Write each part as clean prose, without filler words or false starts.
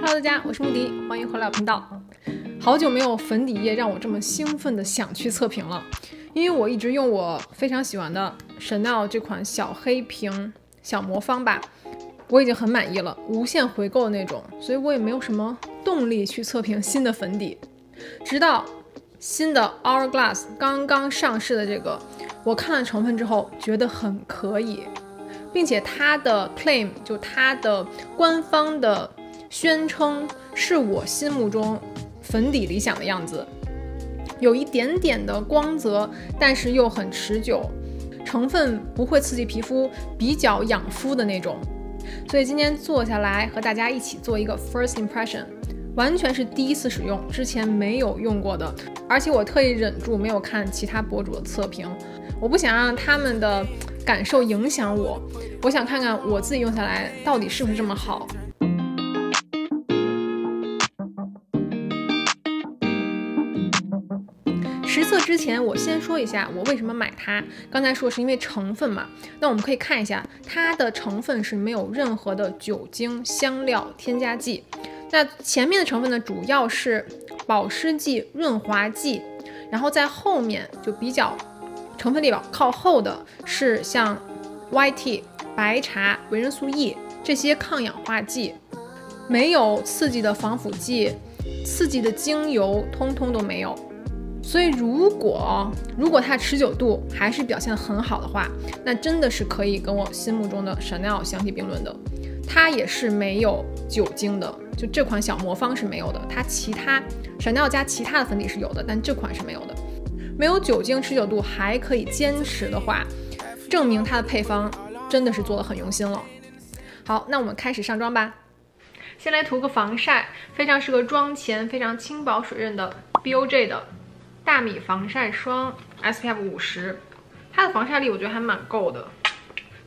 Hello， 大家，我是穆迪，欢迎回来我频道。好久没有粉底液让我这么兴奋的想去测评了，因为我一直用我非常喜欢的 Chanel 这款小黑瓶小魔方吧，我已经很满意了，无限回购的那种，所以我也没有什么动力去测评新的粉底。直到新的 Hourglass 刚刚上市的这个，我看了成分之后觉得很可以，并且它的 claim 就它的官方的宣称是我心目中粉底理想的样子，有一点点的光泽，但是又很持久，成分不会刺激皮肤，比较养肤的那种。所以今天坐下来和大家一起做一个 first impression， 完全是第一次使用，之前没有用过的，而且我特意忍住没有看其他博主的测评，我不想让他们的感受影响我，我想看看我自己用下来到底是不是这么好。实测之前，我先说一下我为什么买它。刚才说是因为成分嘛，那我们可以看一下它的成分是没有任何的酒精、香料、添加剂。那前面的成分呢，主要是保湿剂、润滑剂，然后在后面就比较成分列表靠后的是像 YT、白茶、维生素 E 这些抗氧化剂，没有刺激的防腐剂、刺激的精油，通通都没有。所以如果它持久度还是表现得很好的话，那真的是可以跟我心目中的 Chanel 相提并论的。它也是没有酒精的，就这款小魔方是没有的，它其他 Chanel 加其他的粉底是有的，但这款是没有的。没有酒精，持久度还可以坚持的话，证明它的配方真的是做得很用心了。好，那我们开始上妆吧。先来涂个防晒，非常适合妆前，非常轻薄水润的 BOJ 的大米防晒霜 SPF 50，它的防晒力我觉得还蛮够的，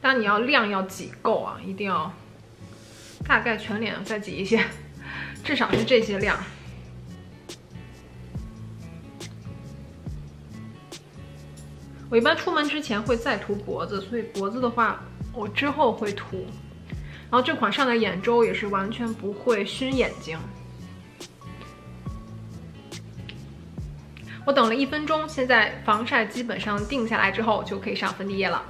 但你要量要挤够啊，一定要大概全脸再挤一些，至少是这些量。我一般出门之前会再涂脖子，所以脖子的话我之后会涂。然后这款上的眼周也是完全不会熏眼睛。我等了1分钟，现在防晒基本上定下来之后，就可以上粉底液了。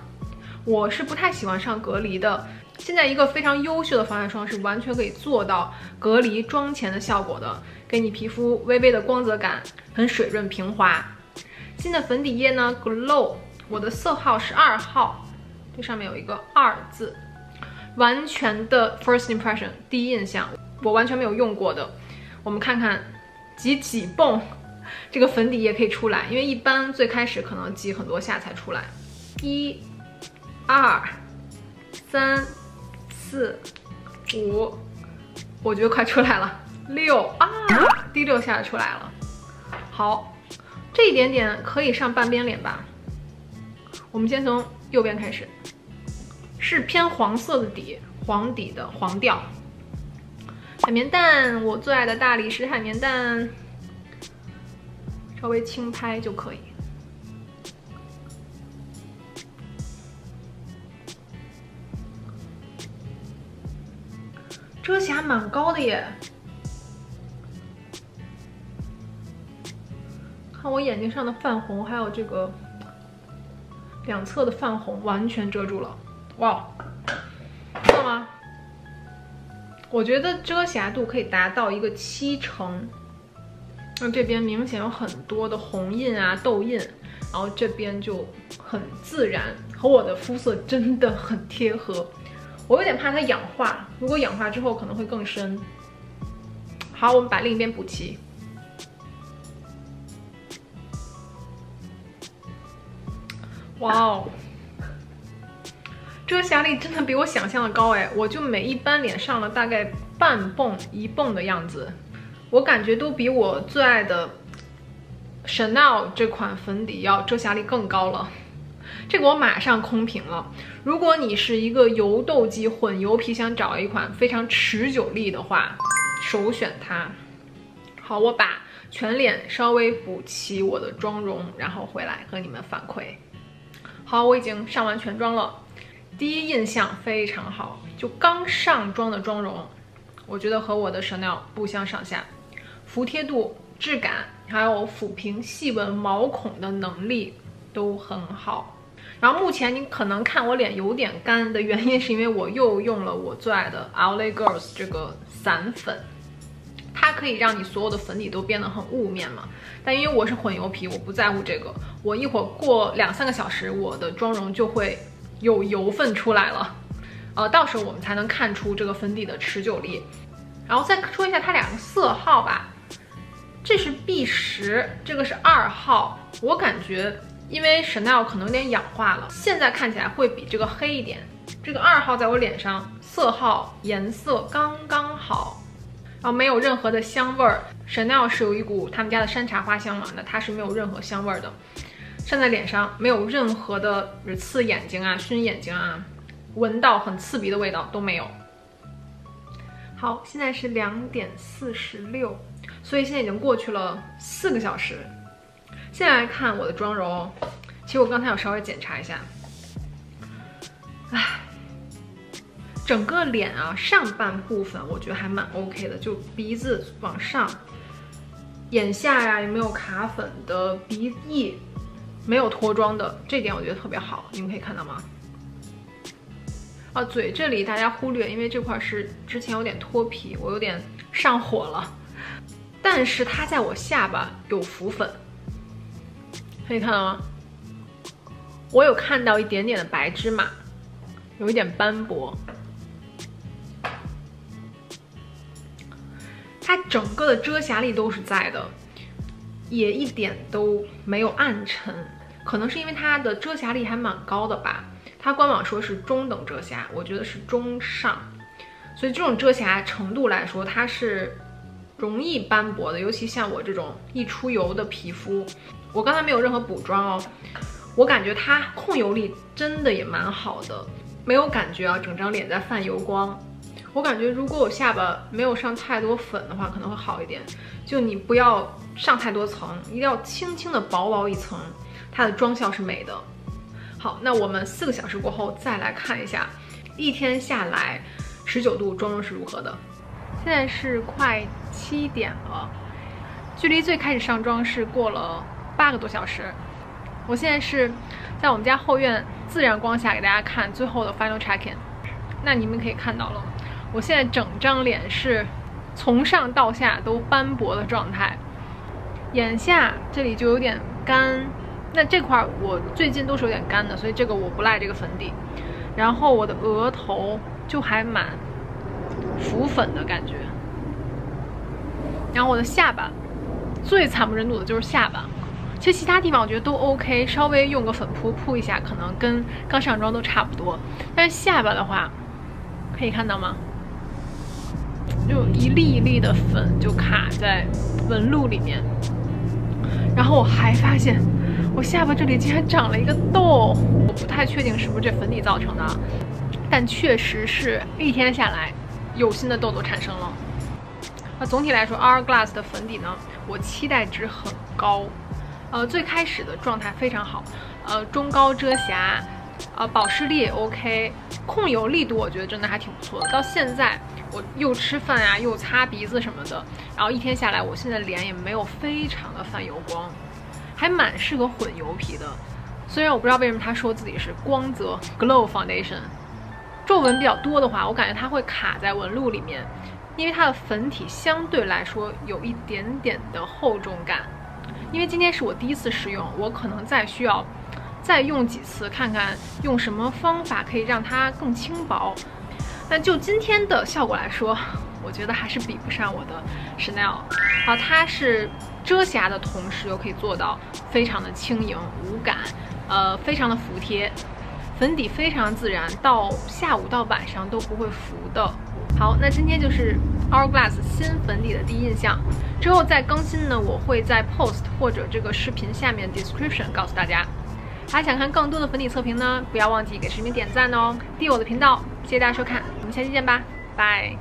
我是不太喜欢上隔离的，现在一个非常优秀的防晒霜是完全可以做到隔离妆前的效果的，给你皮肤微微的光泽感，很水润平滑。新的粉底液呢 ，Glow， 我的色号是2号，这上面有一个2字，完全的 first impression 第一印象，我完全没有用过的。我们看看几泵。这个粉底液可以出来，因为一般最开始可能挤很多下才出来。1、2、3、4、5，我觉得快出来了。6啊，第6下出来了。好，这一点点可以上半边脸吧。我们先从右边开始，是偏黄色的底，黄底的黄调。海绵蛋，我最爱的大理石海绵蛋。稍微轻拍就可以。遮瑕蛮高的耶，看我眼睛上的泛红，还有这个两侧的泛红，完全遮住了。哇，看到吗？我觉得遮瑕度可以达到一个70%。那这边明显有很多的红印啊、痘印，然后这边就很自然，和我的肤色真的很贴合。我有点怕它氧化，如果氧化之后可能会更深。好，我们把另一边补齐。哇哦，遮瑕力真的比我想象的高哎！我就每一般脸上了大概半泵、1泵的样子。我感觉都比我最爱的 Chanel 这款粉底要遮瑕力更高了，这个我马上空评了。如果你是一个油痘肌、混油皮，想找一款非常持久力的话，首选它。好，我把全脸稍微补齐我的妆容，然后回来和你们反馈。好，我已经上完全妆了，第一印象非常好，就刚上妆的妆容，我觉得和我的 Chanel 不相上下，服帖度、质感，还有抚平细纹毛孔的能力都很好。然后目前你可能看我脸有点干的原因，是因为我又用了我最爱的 LA Girls 这个散粉。它可以让你所有的粉底都变得很雾面嘛，但因为我是混油皮，我不在乎这个。我一会儿过2-3个小时，我的妆容就会有油分出来了，到时候我们才能看出这个粉底的持久力。然后再说一下它2个色号吧，这是 B10，这个是2号。我感觉因为 Chanel 可能有点氧化了，现在看起来会比这个黑一点。这个2号在我脸上色号颜色刚刚好。然后没有任何的香味儿 ，Chanel 是有一股他们家的山茶花香嘛，那它是没有任何香味儿的，上在脸上没有任何的刺眼睛啊、熏眼睛啊，闻到很刺鼻的味道都没有。好，现在是2点46，所以现在已经过去了4个小时。现在来看我的妆容，其实我刚才有稍微检查一下，整个脸啊，上半部分我觉得还蛮 OK 的，就鼻子往上，眼下呀也没有卡粉的，鼻翼没有脱妆的，这点我觉得特别好，你们可以看到吗？嘴这里大家忽略，因为这块是之前有点脱皮，我有点上火了。但是它在我下巴有浮粉，可以看到吗？我有看到一点点的白芝麻，有一点斑驳。它整个的遮瑕力都是在的，也一点都没有暗沉，可能是因为它的遮瑕力还蛮高的吧。它官网说是中等遮瑕，我觉得是中上，所以这种遮瑕程度来说，它是容易斑驳的，尤其像我这种易出油的皮肤。我刚才没有任何补妆哦，我感觉它控油力真的也蛮好的，没有感觉啊整张脸在泛油光。我感觉如果我下巴没有上太多粉的话，可能会好一点。就你不要上太多层，一定要轻轻的薄一层，它的妆效是美的。好，那我们4个小时过后再来看一下，一天下来19度妆容是如何的。现在是快7点了，距离最开始上妆是过了8个多小时。我现在是在我们家后院自然光下给大家看最后的 final check-in。那你们可以看到了，我现在整张脸是从上到下都斑驳的状态，眼下这里就有点干，那这块我最近都是有点干的，所以这个我不赖这个粉底。然后我的额头就还蛮浮粉的感觉，然后我的下巴最惨不忍睹的就是下巴，其实其他地方我觉得都 OK， 稍微用个粉扑一下，可能跟刚上妆都差不多。但是下巴的话，可以看到吗？就一粒一粒的粉就卡在纹路里面。然后我还发现我下巴这里竟然长了一个痘，我不太确定是不是这粉底造成的，但确实是一天下来有新的痘痘产生了。总体来说 Hourglass 的粉底呢，我期待值很高。最开始的状态非常好，中高遮瑕，保湿力也 OK， 控油力度我觉得真的还挺不错的。到现在我又吃饭啊，又擦鼻子什么的，然后一天下来，我现在脸也没有非常的泛油光，还蛮适合混油皮的。虽然我不知道为什么他说自己是光泽 Glow Foundation， 皱纹比较多的话，我感觉它会卡在纹路里面，因为它的粉体相对来说有一点点的厚重感。因为今天是我第一次试用，我可能需要再用几次，看看用什么方法可以让它更轻薄。但就今天的效果来说，我觉得还是比不上我的 Chanel。它是遮瑕的同时又可以做到非常的轻盈无感，非常的服帖，粉底非常自然，到下午到晚上都不会浮的。好，那今天就是 Hourglass 新粉底的第一印象。之后再更新呢，我会在 post 或者这个视频下面 description 告诉大家。还想看更多的粉底测评呢，不要忘记给视频点赞哦，订阅我的频道。谢谢大家收看，我们下期见吧，拜。